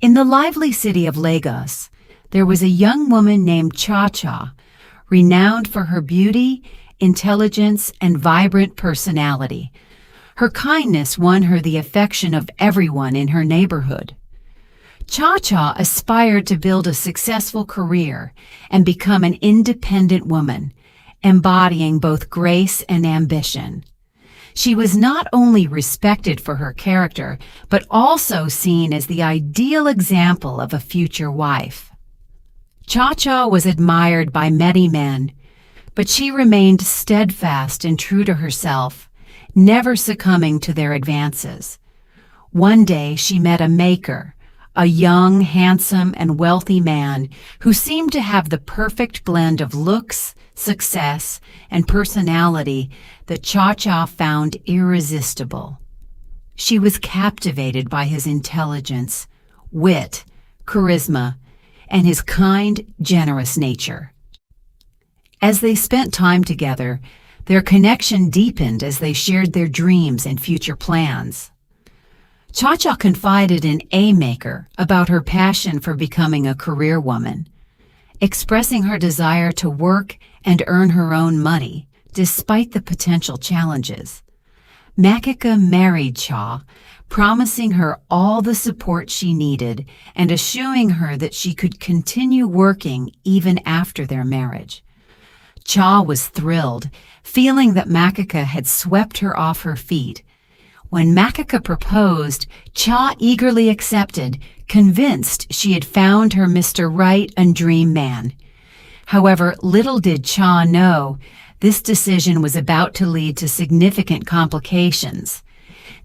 In the lively city of Lagos, there was a young woman named Cha-Cha, renowned for her beauty, intelligence, and vibrant personality. Her kindness won her the affection of everyone in her neighborhood. Cha-Cha aspired to build a successful career and become an independent woman, embodying both grace and ambition. She was not only respected for her character, but also seen as the ideal example of a future wife. Cha-Cha was admired by many men, but she remained steadfast and true to herself, never succumbing to their advances. One day she met a maker, a young, handsome, and wealthy man who seemed to have the perfect blend of looks, success, and personality that Cha-Cha found irresistible. She was captivated by his intelligence, wit, charisma, and his kind, generous nature. As they spent time together, their connection deepened as they shared their dreams and future plans. Cha-Cha confided in a maker about her passion for becoming a career woman, expressing her desire to work and earn her own money, despite the potential challenges. Makika married Cha, promising her all the support she needed and assuring her that she could continue working even after their marriage. Cha was thrilled, feeling that Makika had swept her off her feet. When Makika proposed, Cha eagerly accepted, convinced she had found her Mr. Right and dream man. However, little did Cha know, this decision was about to lead to significant complications.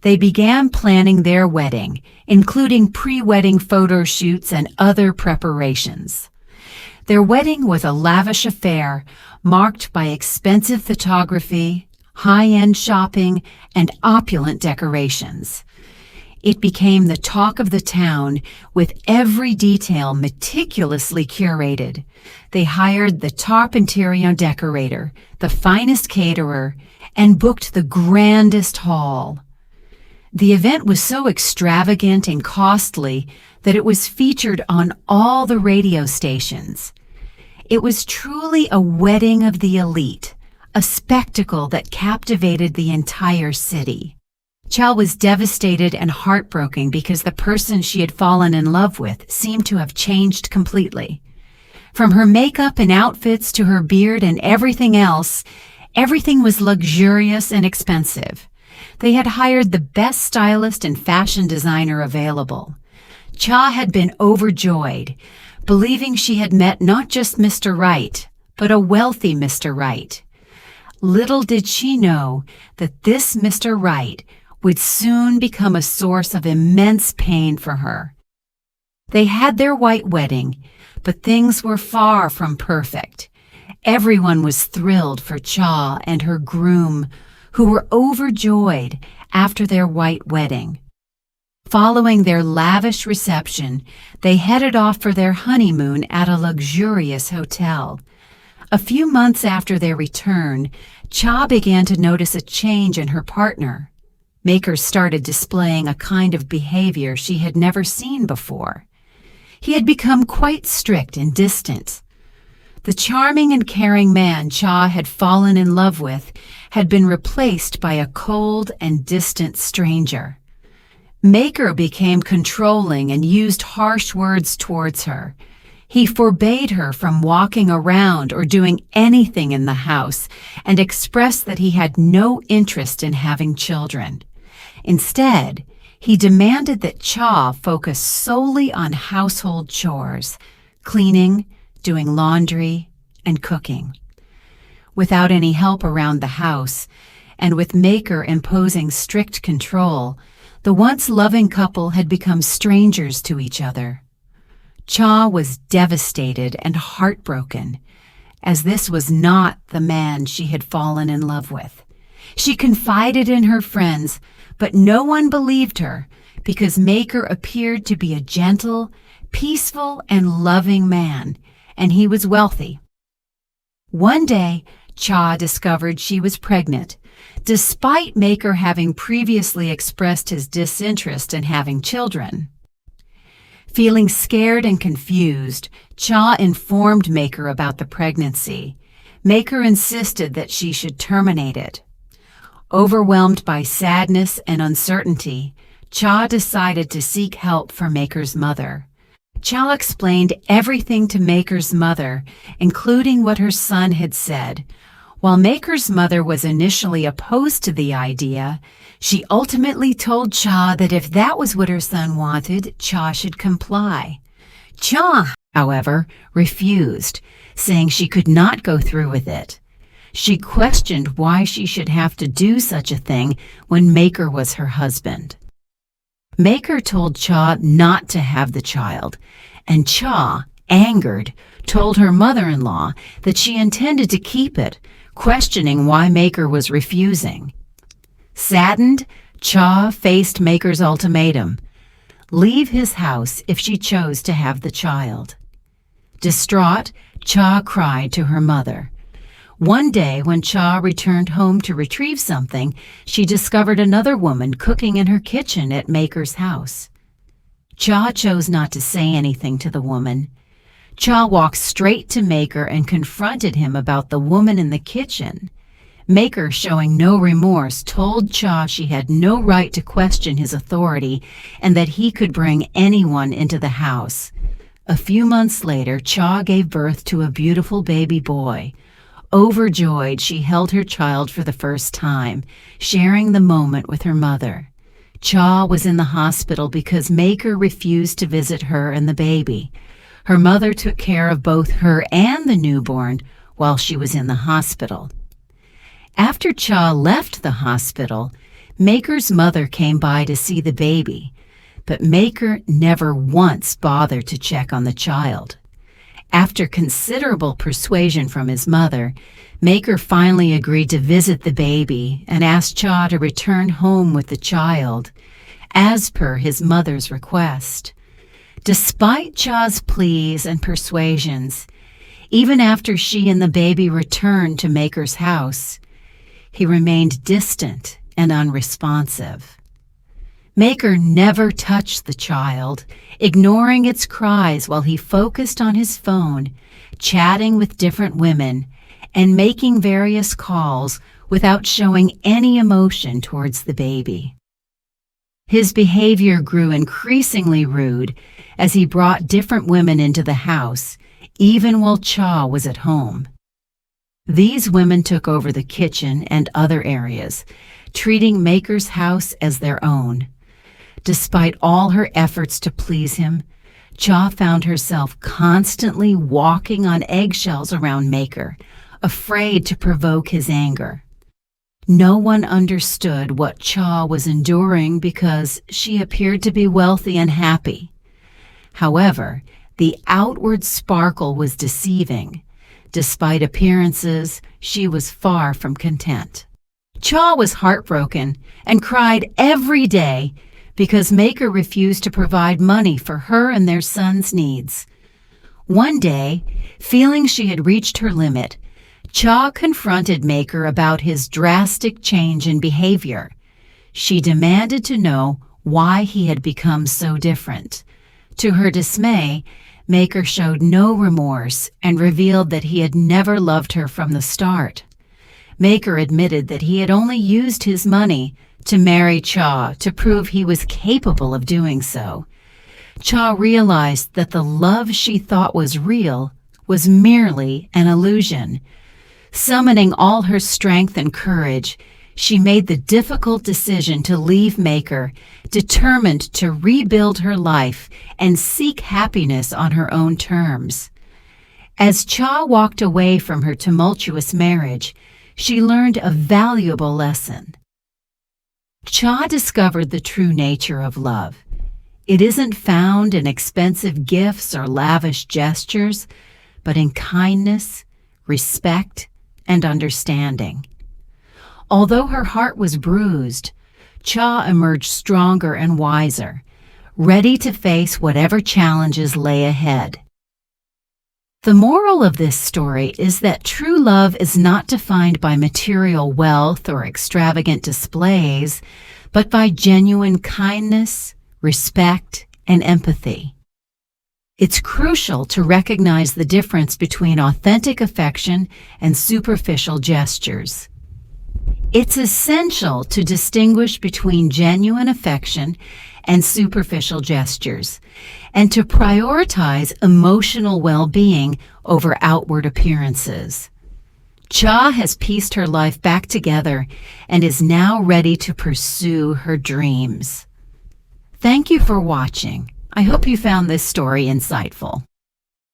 They began planning their wedding, including pre-wedding photo shoots and other preparations. Their wedding was a lavish affair, marked by expensive photography, high-end shopping, and opulent decorations. It became the talk of the town, with every detail meticulously curated. They hired the top interior decorator, the finest caterer, and booked the grandest hall. The event was so extravagant and costly that it was featured on all the radio stations. It was truly a wedding of the elite, a spectacle that captivated the entire city. Cha was devastated and heartbroken because the person she had fallen in love with seemed to have changed completely. From her makeup and outfits to her beard and everything else, everything was luxurious and expensive. They had hired the best stylist and fashion designer available. Cha had been overjoyed, believing she had met not just Mr. Right, but a wealthy Mr. Right. Little did she know that this Mr. Right would soon become a source of immense pain for her. They had their white wedding, but things were far from perfect. Everyone was thrilled for Cha and her groom, who were overjoyed after their white wedding. Following their lavish reception, they headed off for their honeymoon at a luxurious hotel. A few months after their return, Cha began to notice a change in her partner. Maker started displaying a kind of behavior she had never seen before. He had become quite strict and distant. The charming and caring man Cha had fallen in love with had been replaced by a cold and distant stranger. Maker became controlling and used harsh words towards her. He forbade her from walking around or doing anything in the house and expressed that he had no interest in having children. Instead, he demanded that Cha focus solely on household chores, cleaning, doing laundry, and cooking. Without any help around the house, and with Maker imposing strict control, the once loving couple had become strangers to each other. Cha was devastated and heartbroken, as this was not the man she had fallen in love with. She confided in her friends, but no one believed her because Maker appeared to be a gentle, peaceful, and loving man, and he was wealthy. One day, Cha discovered she was pregnant, despite Maker having previously expressed his disinterest in having children. Feeling scared and confused, Cha informed Maker about the pregnancy. Maker insisted that she should terminate it. Overwhelmed by sadness and uncertainty, Cha decided to seek help for Maker's mother. Cha explained everything to Maker's mother, including what her son had said. While Maker's mother was initially opposed to the idea, she ultimately told Cha that if that was what her son wanted, Cha should comply. Cha, however, refused, saying she could not go through with it. She questioned why she should have to do such a thing when Maker was her husband. Maker told Cha not to have the child, and Cha, angered, told her mother-in-law that she intended to keep it, questioning why Maker was refusing. Saddened, Cha faced Maker's ultimatum: leave his house if she chose to have the child. Distraught, Cha cried to her mother. One day, when Cha returned home to retrieve something, she discovered another woman cooking in her kitchen at Maker's house. Cha chose not to say anything to the woman. Cha walked straight to Maker and confronted him about the woman in the kitchen. Maker, showing no remorse, told Cha she had no right to question his authority and that he could bring anyone into the house. A few months later, Cha gave birth to a beautiful baby boy. Overjoyed, she held her child for the first time, sharing the moment with her mother. Cha was in the hospital because Maker refused to visit her and the baby. Her mother took care of both her and the newborn while she was in the hospital. After Cha left the hospital, Maker's mother came by to see the baby, but Maker never once bothered to check on the child. After considerable persuasion from his mother, Maker finally agreed to visit the baby and asked Cha to return home with the child, as per his mother's request. Despite Cha's pleas and persuasions, even after she and the baby returned to Maker's house, he remained distant and unresponsive. Maker never touched the child, ignoring its cries while he focused on his phone, chatting with different women, and making various calls without showing any emotion towards the baby. His behavior grew increasingly rude as he brought different women into the house, even while Cha was at home. These women took over the kitchen and other areas, treating Maker's house as their own. Despite all her efforts to please him, Cha found herself constantly walking on eggshells around Maker, afraid to provoke his anger. No one understood what Cha was enduring because she appeared to be wealthy and happy. However, the outward sparkle was deceiving. Despite appearances, she was far from content. Cha was heartbroken and cried every day because Maker refused to provide money for her and their son's needs. One day, feeling she had reached her limit, Cha confronted Maker about his drastic change in behavior. She demanded to know why he had become so different. To her dismay, Maker showed no remorse and revealed that he had never loved her from the start. Maker admitted that he had only used his money to marry Cha to prove he was capable of doing so. Cha realized that the love she thought was real was merely an illusion. Summoning all her strength and courage, she made the difficult decision to leave Maker, determined to rebuild her life and seek happiness on her own terms. As Cha walked away from her tumultuous marriage, she learned a valuable lesson. Cha discovered the true nature of love. It isn't found in expensive gifts or lavish gestures, but in kindness, respect, and understanding. Although her heart was bruised, Cha emerged stronger and wiser, ready to face whatever challenges lay ahead. The moral of this story is that true love is not defined by material wealth or extravagant displays, but by genuine kindness, respect, and empathy. It's crucial to recognize the difference between authentic affection and superficial gestures. It's essential to distinguish between genuine affection and superficial gestures, and to prioritize emotional well-being over outward appearances. Cha has pieced her life back together and is now ready to pursue her dreams. Thank you for watching. I hope you found this story insightful.